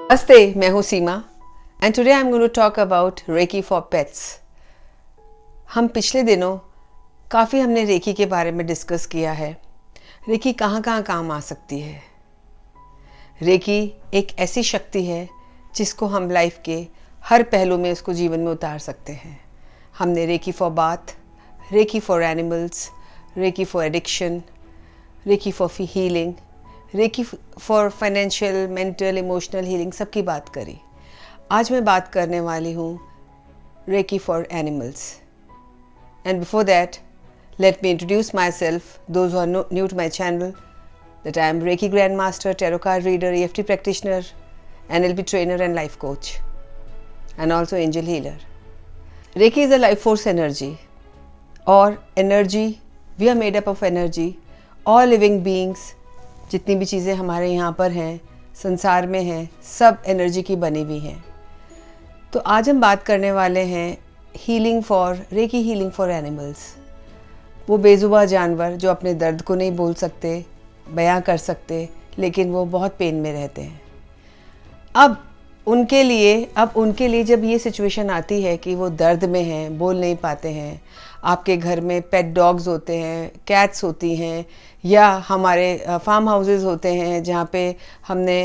Namaste, मैं हूँ सीमा and today I'm going to talk about Reiki for pets. हम पिछले दिनों काफ़ी हमने रेकी के बारे में डिस्कस किया है। रेकी कहाँ कहाँ काम आ सकती है। रेकी एक ऐसी शक्ति है जिसको हम लाइफ के हर पहलू में उसको जीवन में उतार सकते हैं। हमने reiki for bath, reiki for animals, reiki for addiction, reiki for healing, reiki for financial, mental, emotional healing सबकी बात करी। आज मैं बात करने वाली हूँ reiki for animals. And before that let me introduce myself, those who are new to my channel, that I am reiki grand master, tarot card reader, EFT practitioner, NLP trainer and life coach, and also angel healer. Recce is a life force energy, और energy, we are made up of energy. All living beings, जितनी भी चीज़ें हमारे यहाँ पर हैं, संसार में हैं, सब एनर्जी की बनी हुई हैं। तो आज हम बात करने वाले हैं रेकी हीलिंग फॉर एनिमल्स। वो बेजुबान जानवर जो अपने दर्द को नहीं बोल सकते, बयां कर सकते, लेकिन वो बहुत पेन में रहते हैं। अब उनके लिए जब ये सिचुएशन आती है कि वो दर्द में हैं, बोल नहीं पाते हैं, आपके घर में पेट डॉग्स होते हैं, कैट्स होती हैं, या हमारे फार्म हाउसेस होते हैं जहाँ पे हमने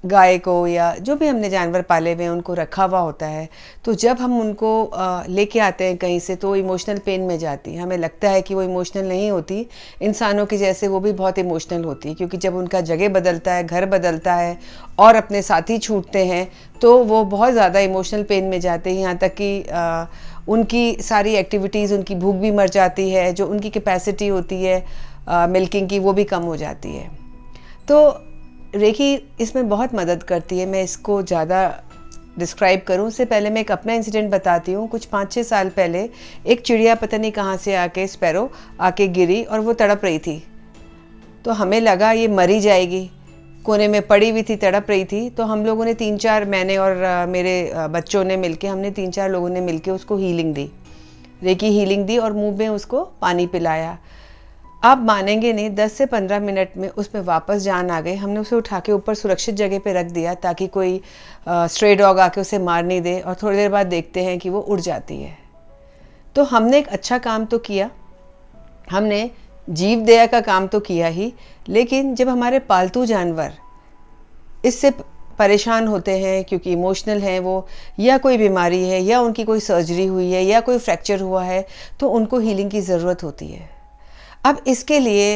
गाय को या जो भी हमने जानवर पाले हुए हैं उनको रखा हुआ होता है। तो जब हम उनको लेके आते हैं कहीं से, तो इमोशनल पेन में जाती है। हमें लगता है कि वो इमोशनल नहीं होती, इंसानों की जैसे वो भी बहुत इमोशनल होती है, क्योंकि जब उनका जगह बदलता है, घर बदलता है और अपने साथी छूटते हैं, तो वो बहुत ज़्यादा इमोशनल पेन में जाते हैं। यहाँ तक कि उनकी सारी एक्टिविटीज़, उनकी भूख भी मर जाती है, जो उनकी कैपेसिटी होती है मिल्किंग की, वो भी कम हो जाती है। तो रेकी इसमें बहुत मदद करती है। मैं इसको ज़्यादा डिस्क्राइब करूं उससे पहले मैं एक अपना इंसिडेंट बताती हूँ। कुछ 5-6 साल पहले एक चिड़िया पता नहीं कहाँ से आके, स्पैरो आके गिरी और वो तड़प रही थी। तो हमें लगा ये मरी जाएगी, कोने में पड़ी हुई थी, तड़प रही थी। तो हम लोगों ने 3-4, मैंने और मेरे बच्चों ने मिलके, हमने 3-4 लोगों ने मिलके उसको हीलिंग दी, रेकी हीलिंग दी, और मुँह में उसको पानी पिलाया। आप मानेंगे नहीं, 10 से 15 मिनट में उसमें वापस जान आ गई। हमने उसे उठा के ऊपर सुरक्षित जगह पे रख दिया ताकि कोई स्ट्रे डॉग आके उसे मार नहीं दे, और थोड़ी देर बाद देखते हैं कि वो उड़ जाती है। तो हमने एक अच्छा काम तो किया, हमने जीव दया का काम तो किया ही, लेकिन जब हमारे पालतू जानवर इससे परेशान होते हैं क्योंकि इमोशनल हैं वो, या कोई बीमारी है, या उनकी कोई सर्जरी हुई है, या कोई फ्रैक्चर हुआ है, तो उनको हीलिंग की ज़रूरत होती है। अब इसके लिए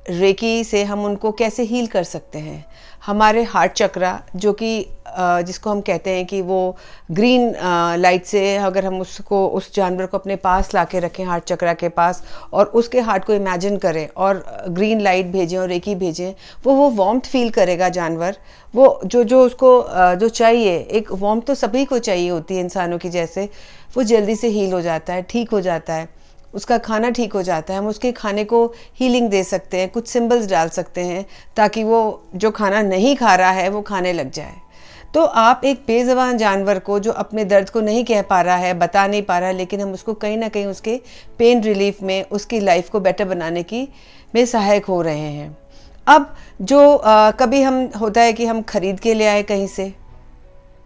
रेकी से हम उनको कैसे हील कर सकते हैं। हमारे हार्ट चक्रा, जो कि जिसको हम कहते हैं कि वो ग्रीन लाइट से, अगर हम उस जानवर को अपने पास ला के रखें, हार्ट चक्रा के पास, और उसके हार्ट को इमेजिन करें और ग्रीन लाइट भेजें और रेकी भेजें, वो वार्मथ फील करेगा जानवर। वो जो उसको जो चाहिए, एक वार्मथ तो सभी को चाहिए होती है इंसानों की जैसे, वो जल्दी से हील हो जाता है, ठीक हो जाता है, उसका खाना ठीक हो जाता है। हम उसके खाने को हीलिंग दे सकते हैं, कुछ सिंबल्स डाल सकते हैं ताकि वो जो खाना नहीं खा रहा है वो खाने लग जाए। तो आप एक बेज़बान जानवर को, जो अपने दर्द को नहीं कह पा रहा है, बता नहीं पा रहा है, लेकिन हम उसको कहीं ना कहीं उसके पेन रिलीफ में, उसकी लाइफ को बेटर बनाने की में सहायक हो रहे हैं। अब जो कभी हम होता है कि हम खरीद के ले आए कहीं से,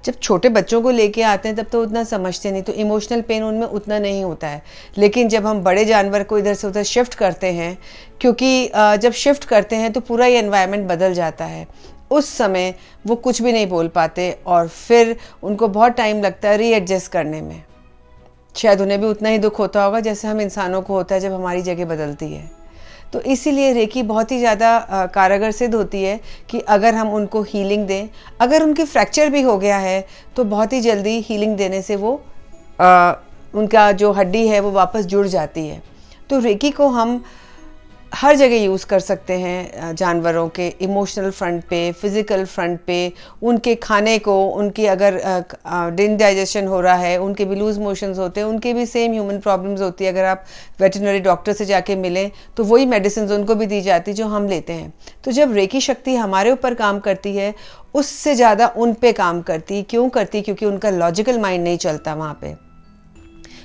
जब छोटे बच्चों को लेके आते हैं तब तो उतना समझते नहीं, तो इमोशनल पेन उनमें उतना नहीं होता है। लेकिन जब हम बड़े जानवर को इधर से उधर शिफ्ट करते हैं, क्योंकि जब शिफ्ट करते हैं तो पूरा ये एनवायरनमेंट बदल जाता है, उस समय वो कुछ भी नहीं बोल पाते और फिर उनको बहुत टाइम लगता है रीएडजस्ट करने में। शायद उन्हें भी उतना ही दुख होता होगा जैसे हम इंसानों को होता है जब हमारी जगह बदलती है। तो इसीलिए रेकी बहुत ही ज़्यादा कारगर सिद्ध होती है कि अगर हम उनको हीलिंग दें। अगर उनकी फ्रैक्चर भी हो गया है तो बहुत ही जल्दी हीलिंग देने से वो उनका जो हड्डी है वो वापस जुड़ जाती है। तो रेकी को हम हर जगह यूज़ कर सकते हैं, जानवरों के इमोशनल फ्रंट पे, फिज़िकल फ्रंट पे, उनके खाने को, उनकी अगर इंडाइजेशन हो रहा है, उनके भी लूज मोशंस होते हैं, उनके भी सेम ह्यूमन प्रॉब्लम्स होती है। अगर आप वेटरनरी डॉक्टर से जाके मिलें तो वही मेडिसिन उनको भी दी जाती जो हम लेते हैं। तो जब रेकी शक्ति हमारे ऊपर काम करती है, उससे ज़्यादा उन पे काम करती। क्यों करती? क्योंकि उनका लॉजिकल माइंड नहीं चलता वहाँ पे।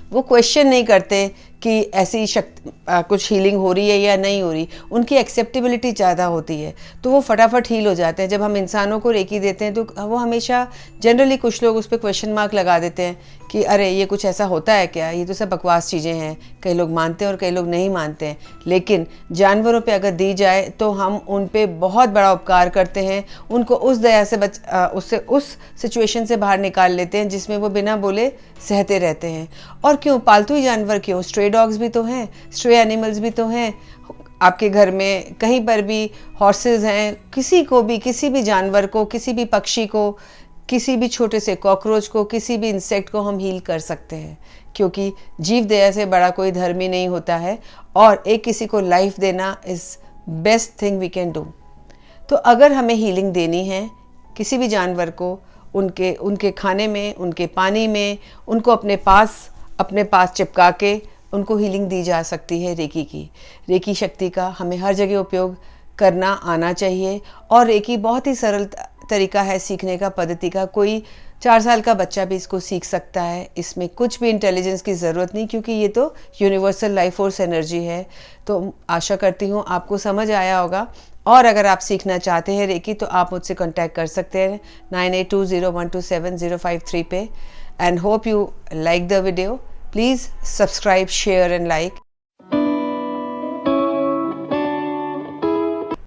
वो क्वेश्चन नहीं करते उसकी ऐसी शक्ति कुछ हीलिंग हो रही है या नहीं हो रही, उनकी एक्सेप्टेबिलिटी ज़्यादा होती है, तो वो फटाफट हील हो जाते हैं। जब हम इंसानों को रेकी देते हैं तो वो हमेशा जनरली कुछ लोग उस पर क्वेश्चन मार्क लगा देते हैं कि अरे ये कुछ ऐसा होता है क्या, ये तो सब बकवास चीज़ें हैं। कई लोग मानते हैं और कई लोग नहीं मानते हैं, लेकिन जानवरों पे अगर दी जाए तो हम उन पे बहुत बड़ा उपकार करते हैं, उनको उस दया से उससे उस सिचुएशन से बाहर निकाल लेते हैं जिसमें वो बिना बोले सहते रहते हैं। और क्यों पालतू ही जानवर क्यों, स्ट्रे डॉग्स भी तो हैं, स्ट्रे एनिमल्स भी तो हैं आपके घर में, कहीं पर भी हॉर्सेस हैं, किसी भी जानवर को, किसी भी पक्षी को, किसी भी छोटे से कॉकरोच को, किसी भी इंसेक्ट को हम हील कर सकते हैं, क्योंकि जीव दया से बड़ा कोई धर्म ही नहीं होता है। और एक किसी को लाइफ देना is best thing we can do. तो अगर हमें हीलिंग देनी है किसी भी जानवर को, उनके खाने में, उनके पानी में, उनको अपने पास चिपका के उनको हीलिंग दी जा सकती है रेकी की। रेकी शक्ति का हमें हर जगह उपयोग करना आना चाहिए। और रेकी बहुत ही सरल तरीका है सीखने का, पद्धति का। कोई 4 साल का बच्चा भी इसको सीख सकता है। इसमें कुछ भी इंटेलिजेंस की ज़रूरत नहीं, क्योंकि ये तो यूनिवर्सल लाइफ फोर्स एनर्जी है। तो आशा करती हूँ आपको समझ आया होगा। और अगर आप सीखना चाहते हैं रेकी तो आप मुझसे कांटेक्ट कर सकते हैं 9820127053 पे। And hope you like the video. Please subscribe, share and like.